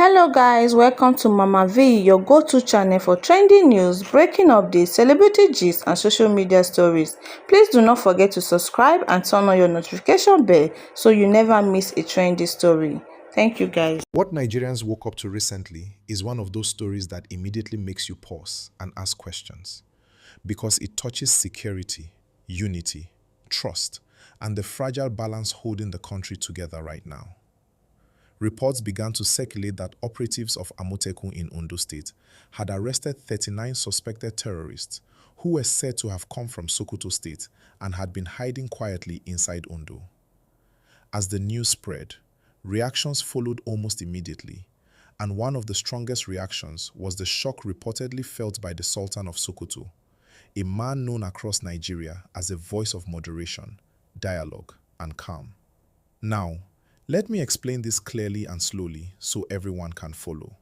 Hello guys, welcome to Mama V, your go-to channel for trending news, breaking updates, celebrity gist and social media stories. Please do not forget to subscribe and turn on your notification bell so you never miss a trendy story. Thank you guys. What Nigerians woke up to recently is one of those stories that immediately makes you pause and ask questions, because it touches security, unity, trust, and the fragile balance holding the country together right now. Reports began to circulate that operatives of Amotekun in Ondo State had arrested 39 suspected terrorists who were said to have come from Sokoto State and had been hiding quietly inside Ondo. As the news spread, reactions followed almost immediately, and one of the strongest reactions was the shock reportedly felt by the Sultan of Sokoto, a man known across Nigeria as a voice of moderation, dialogue, and calm. Now, let me explain this clearly and slowly so everyone can follow.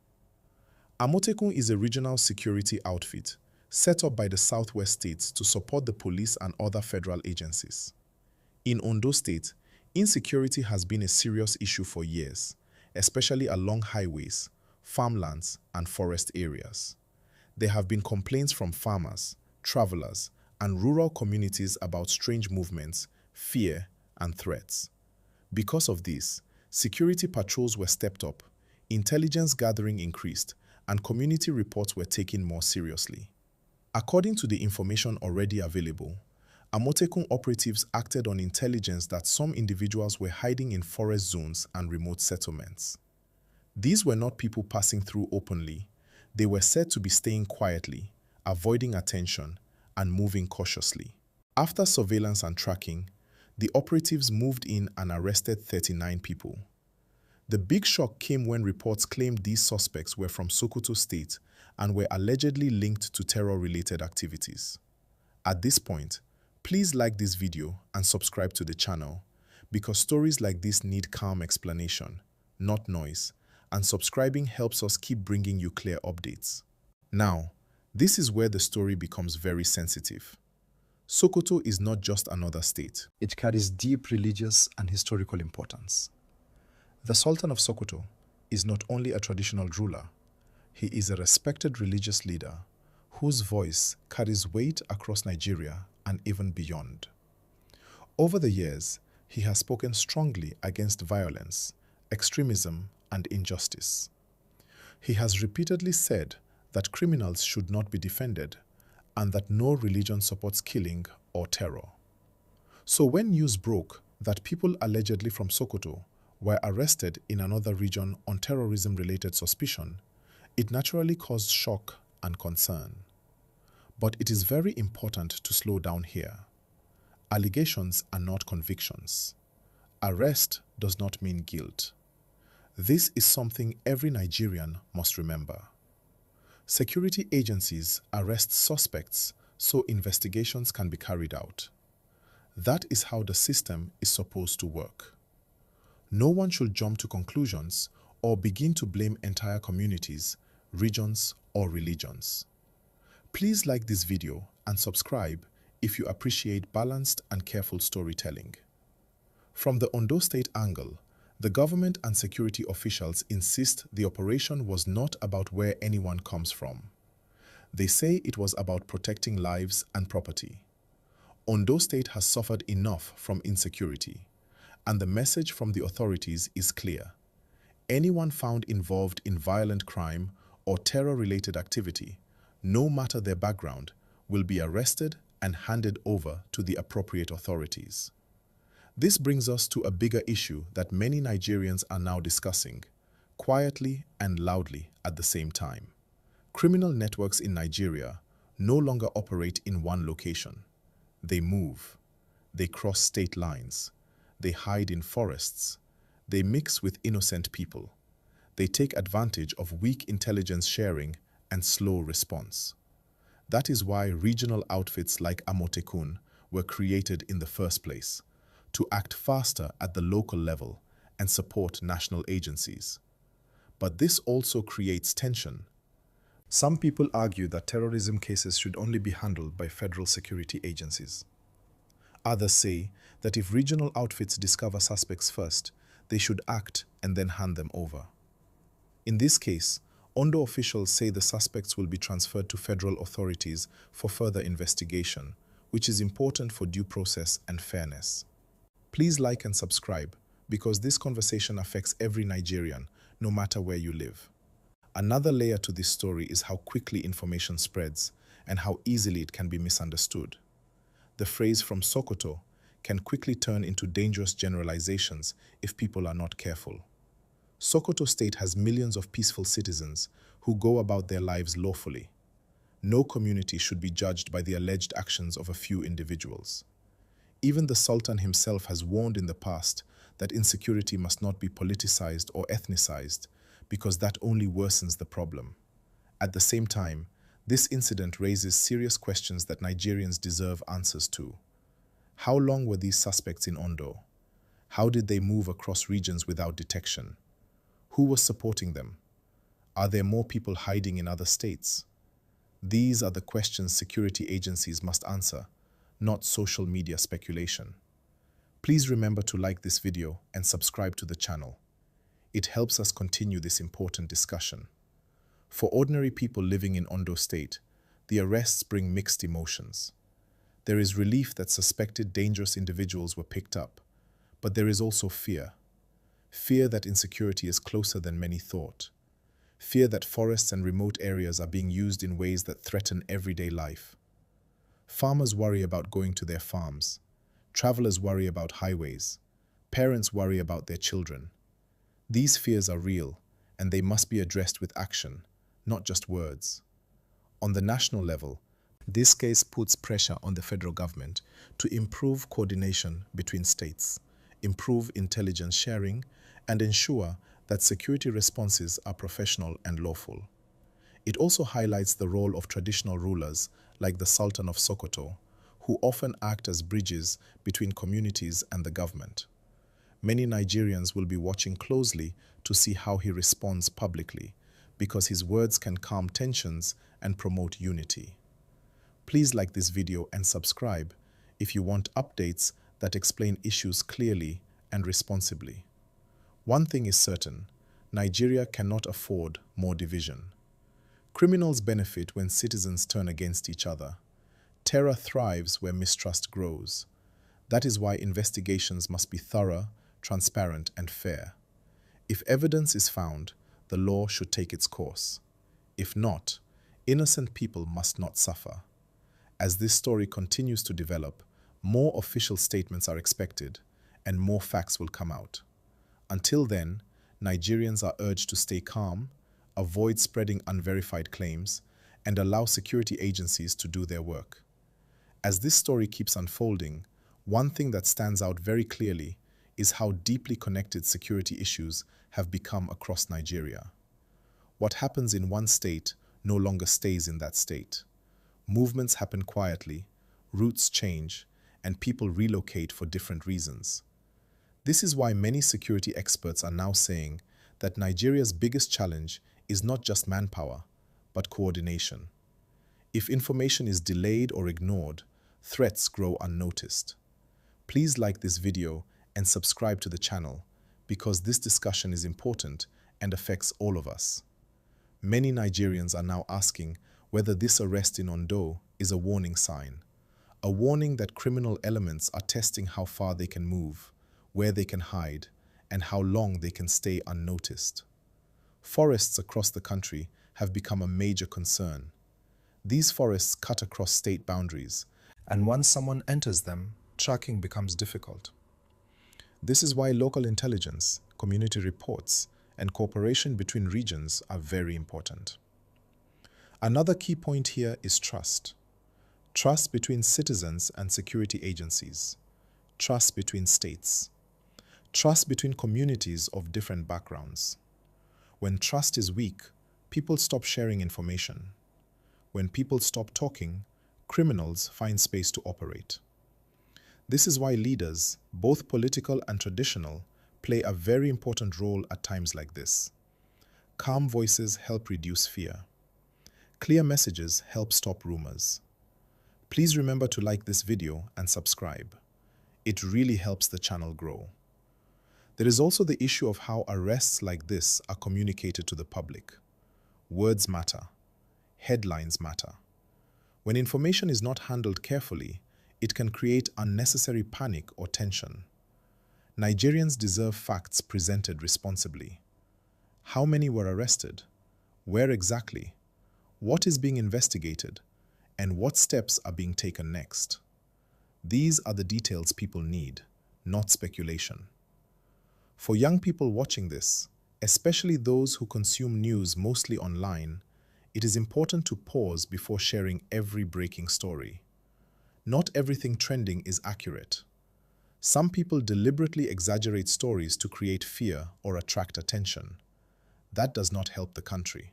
Amotekun is a regional security outfit set up by the southwest states to support the police and other federal agencies. In Ondo State, insecurity has been a serious issue for years, especially along highways, farmlands, and forest areas. There have been complaints from farmers, travelers, and rural communities about strange movements, fear, and threats. Because of this, security patrols were stepped up, intelligence gathering increased, and community reports were taken more seriously. According to the information already available, Amotekun operatives acted on intelligence that some individuals were hiding in forest zones and remote settlements. These were not people passing through openly. They were said to be staying quietly, avoiding attention, and moving cautiously. After surveillance and tracking, the operatives moved in and arrested 39 people. The big shock came when reports claimed these suspects were from Sokoto State and were allegedly linked to terror-related activities. At this point, please like this video and subscribe to the channel, because stories like this need calm explanation, not noise, and subscribing helps us keep bringing you clear updates. Now, this is where the story becomes very sensitive. Sokoto is not just another state. It carries deep religious and historical importance. The Sultan of Sokoto is not only a traditional ruler, he is a respected religious leader whose voice carries weight across Nigeria and even beyond. Over the years, he has spoken strongly against violence, extremism, and injustice. He has repeatedly said that criminals should not be defended and that no religion supports killing or terror. So when news broke that people allegedly from Sokoto were arrested in another region on terrorism-related suspicion, it naturally caused shock and concern. But it is very important to slow down here. Allegations are not convictions. Arrest does not mean guilt. This is something every Nigerian must remember. Security agencies arrest suspects so investigations can be carried out. That is how the system is supposed to work. No one should jump to conclusions or begin to blame entire communities, regions, or religions. Please like this video and subscribe if you appreciate balanced and careful storytelling. From the Ondo State angle, the government and security officials insist the operation was not about where anyone comes from. They say it was about protecting lives and property. Ondo State has suffered enough from insecurity, and the message from the authorities is clear. Anyone found involved in violent crime or terror-related activity, no matter their background, will be arrested and handed over to the appropriate authorities. This brings us to a bigger issue that many Nigerians are now discussing, quietly and loudly at the same time. Criminal networks in Nigeria no longer operate in one location. They move. They cross state lines. They hide in forests. They mix with innocent people. They take advantage of weak intelligence sharing and slow response. That is why regional outfits like Amotekun were created in the first place, to act faster at the local level and support national agencies. But this also creates tension. Some people argue that terrorism cases should only be handled by federal security agencies. Others say that if regional outfits discover suspects first, they should act and then hand them over. In this case, Ondo officials say the suspects will be transferred to federal authorities for further investigation, which is important for due process and fairness. Please like and subscribe, because this conversation affects every Nigerian, no matter where you live. Another layer to this story is how quickly information spreads and how easily it can be misunderstood. The phrase "from Sokoto" can quickly turn into dangerous generalizations if people are not careful. Sokoto State has millions of peaceful citizens who go about their lives lawfully. No community should be judged by the alleged actions of a few individuals. Even the Sultan himself has warned in the past that insecurity must not be politicized or ethnicized, because that only worsens the problem. At the same time, this incident raises serious questions that Nigerians deserve answers to. How long were these suspects in Ondo? How did they move across regions without detection? Who was supporting them? Are there more people hiding in other states? These are the questions security agencies must answer, not social media speculation. Please remember to like this video and subscribe to the channel. It helps us continue this important discussion. For ordinary people living in Ondo State, the arrests bring mixed emotions. There is relief that suspected dangerous individuals were picked up, but there is also fear. Fear that insecurity is closer than many thought. Fear that forests and remote areas are being used in ways that threaten everyday life. Farmers worry about going to their farms. Travelers worry about highways. Parents worry about their children. These fears are real, and they must be addressed with action, not just words. On the national level, this case puts pressure on the federal government to improve coordination between states, improve intelligence sharing, and ensure that security responses are professional and lawful. It also highlights the role of traditional rulers like the Sultan of Sokoto, who often act as bridges between communities and the government. Many Nigerians will be watching closely to see how he responds publicly, because his words can calm tensions and promote unity. Please like this video and subscribe if you want updates that explain issues clearly and responsibly. One thing is certain: Nigeria cannot afford more division. Criminals benefit when citizens turn against each other. Terror thrives where mistrust grows. That is why investigations must be thorough, transparent, and fair. If evidence is found, the law should take its course. If not, innocent people must not suffer. As this story continues to develop, more official statements are expected, and more facts will come out. Until then, Nigerians are urged to stay calm, avoid spreading unverified claims, and allow security agencies to do their work. As this story keeps unfolding, one thing that stands out very clearly is how deeply connected security issues have become across Nigeria. What happens in one state no longer stays in that state. Movements happen quietly, routes change, and people relocate for different reasons. This is why many security experts are now saying that Nigeria's biggest challenge is not just manpower, but coordination. If information is delayed or ignored, threats grow unnoticed. Please like this video and subscribe to the channel, because this discussion is important and affects all of us. Many Nigerians are now asking whether this arrest in Ondo is a warning sign, a warning that criminal elements are testing how far they can move, where they can hide, and how long they can stay unnoticed. Forests across the country have become a major concern. These forests cut across state boundaries, and once someone enters them, tracking becomes difficult. This is why local intelligence, community reports, and cooperation between regions are very important. Another key point here is trust. Trust between citizens and security agencies. Trust between states. Trust between communities of different backgrounds. When trust is weak, people stop sharing information. When people stop talking, criminals find space to operate. This is why leaders, both political and traditional, play a very important role at times like this. Calm voices help reduce fear. Clear messages help stop rumors. Please remember to like this video and subscribe. It really helps the channel grow. There is also the issue of how arrests like this are communicated to the public. Words matter. Headlines matter. When information is not handled carefully, it can create unnecessary panic or tension. Nigerians deserve facts presented responsibly. How many were arrested? Where exactly? What is being investigated? And what steps are being taken next? These are the details people need, not speculation. For young people watching this, especially those who consume news mostly online, it is important to pause before sharing every breaking story. Not everything trending is accurate. Some people deliberately exaggerate stories to create fear or attract attention. That does not help the country.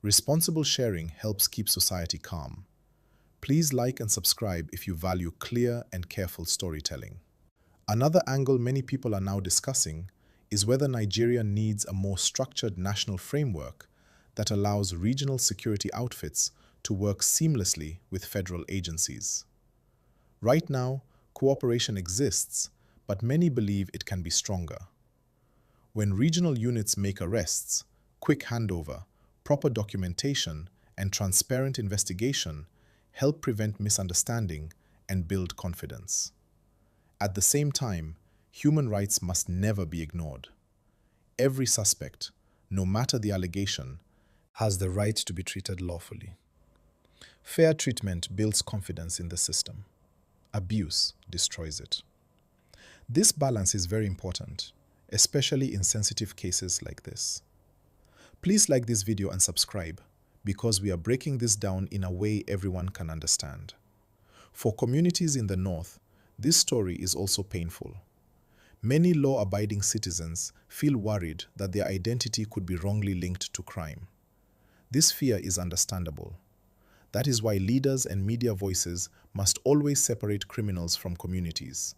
Responsible sharing helps keep society calm. Please like and subscribe if you value clear and careful storytelling. Another angle many people are now discussing is whether Nigeria needs a more structured national framework that allows regional security outfits to work seamlessly with federal agencies. Right now, cooperation exists, but many believe it can be stronger. When regional units make arrests, quick handover, proper documentation, and transparent investigation help prevent misunderstanding and build confidence. At the same time, human rights must never be ignored. Every suspect, no matter the allegation, has the right to be treated lawfully. Fair treatment builds confidence in the system. Abuse destroys it. This balance is very important, especially in sensitive cases like this. Please like this video and subscribe, because we are breaking this down in a way everyone can understand. For communities in the North, this story is also painful. Many law-abiding citizens feel worried that their identity could be wrongly linked to crime. This fear is understandable. That is why leaders and media voices must always separate criminals from communities.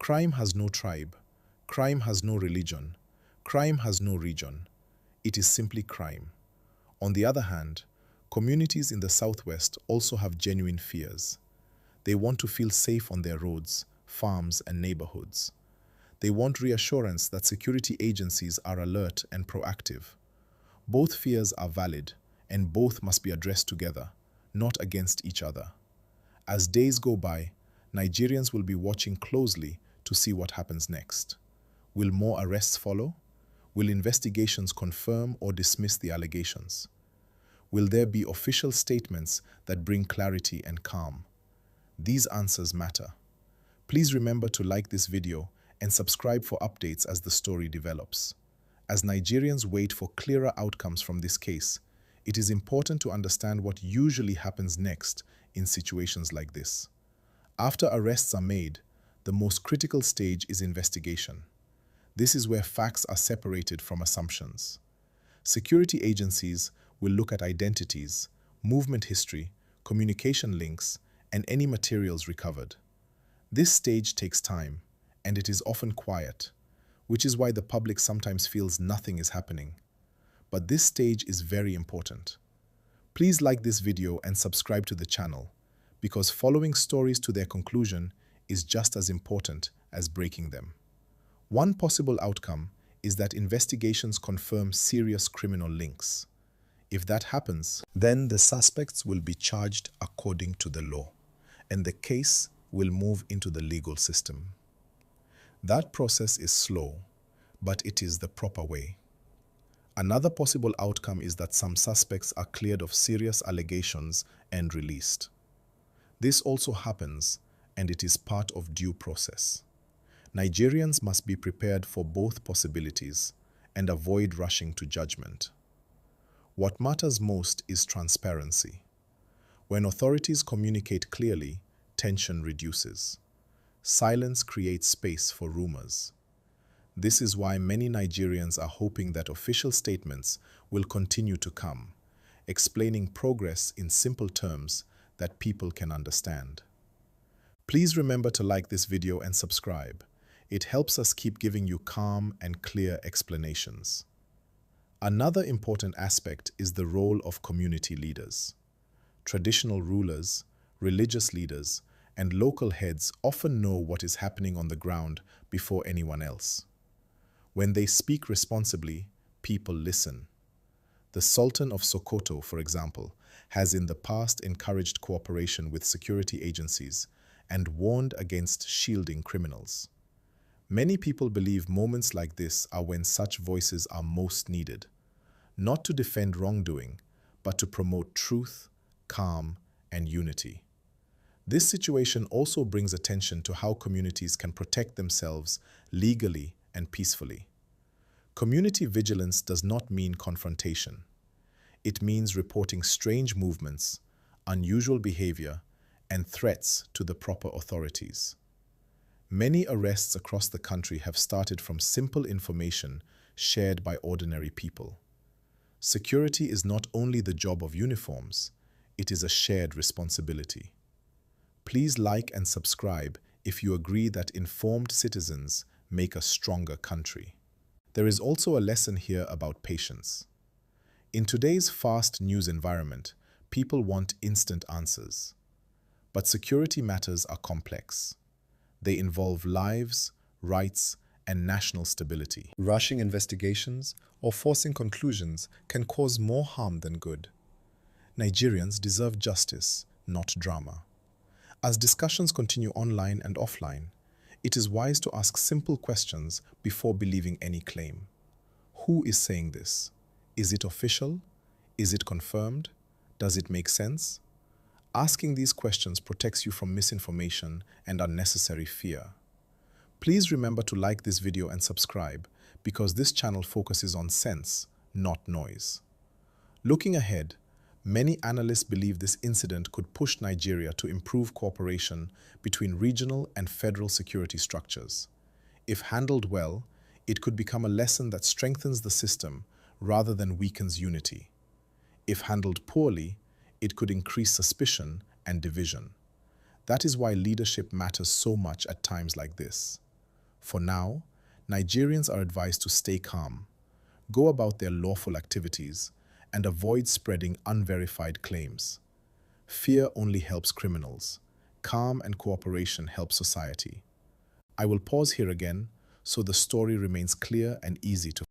Crime has no tribe. Crime has no religion. Crime has no region. It is simply crime. On the other hand, communities in the Southwest also have genuine fears. They want to feel safe on their roads, farms, and neighborhoods. They want reassurance that security agencies are alert and proactive. Both fears are valid, and both must be addressed together, not against each other. As days go by, Nigerians will be watching closely to see what happens next. Will more arrests follow? Will investigations confirm or dismiss the allegations? Will there be official statements that bring clarity and calm? These answers matter. Please remember to like this video and subscribe for updates as the story develops. As Nigerians wait for clearer outcomes from this case, it is important to understand what usually happens next in situations like this. After arrests are made, the most critical stage is investigation. This is where facts are separated from assumptions. Security agencies will look at identities, movement history, communication links, and any materials recovered. This stage takes time, and it is often quiet, which is why the public sometimes feels nothing is happening. But this stage is very important. Please like this video and subscribe to the channel, because following stories to their conclusion is just as important as breaking them. One possible outcome is that investigations confirm serious criminal links. If that happens, then the suspects will be charged according to the law, and the case will move into the legal system. That process is slow, but it is the proper way. Another possible outcome is that some suspects are cleared of serious allegations and released. This also happens, and it is part of due process. Nigerians must be prepared for both possibilities and avoid rushing to judgment. What matters most is transparency. When authorities communicate clearly, tension reduces. Silence creates space for rumors. This is why many Nigerians are hoping that official statements will continue to come, explaining progress in simple terms that people can understand. Please remember to like this video and subscribe. It helps us keep giving you calm and clear explanations. Another important aspect is the role of community leaders. Traditional rulers, religious leaders, and local heads often know what is happening on the ground before anyone else. When they speak responsibly, people listen. The Sultan of Sokoto, for example, has in the past encouraged cooperation with security agencies and warned against shielding criminals. Many people believe moments like this are when such voices are most needed, not to defend wrongdoing, but to promote truth, calm, and unity. This situation also brings attention to how communities can protect themselves legally and peacefully. Community vigilance does not mean confrontation. It means reporting strange movements, unusual behavior, and threats to the proper authorities. Many arrests across the country have started from simple information shared by ordinary people. Security is not only the job of uniforms, it is a shared responsibility. Please like and subscribe if you agree that informed citizens make a stronger country. There is also a lesson here about patience. In today's fast news environment, people want instant answers. But security matters are complex. They involve lives, rights, and national stability. Rushing investigations or forcing conclusions can cause more harm than good. Nigerians deserve justice, not drama. As discussions continue online and offline, it is wise to ask simple questions before believing any claim. Who is saying this? Is it official? Is it confirmed? Does it make sense? Asking these questions protects you from misinformation and unnecessary fear. Please remember to like this video and subscribe because this channel focuses on sense, not noise. Looking ahead, many analysts believe this incident could push Nigeria to improve cooperation between regional and federal security structures. If handled well, it could become a lesson that strengthens the system rather than weakens unity. If handled poorly, it could increase suspicion and division. That is why leadership matters so much at times like this. For now, Nigerians are advised to stay calm, go about their lawful activities, and avoid spreading unverified claims. Fear only helps criminals. Calm and cooperation help society. I will pause here again so the story remains clear and easy to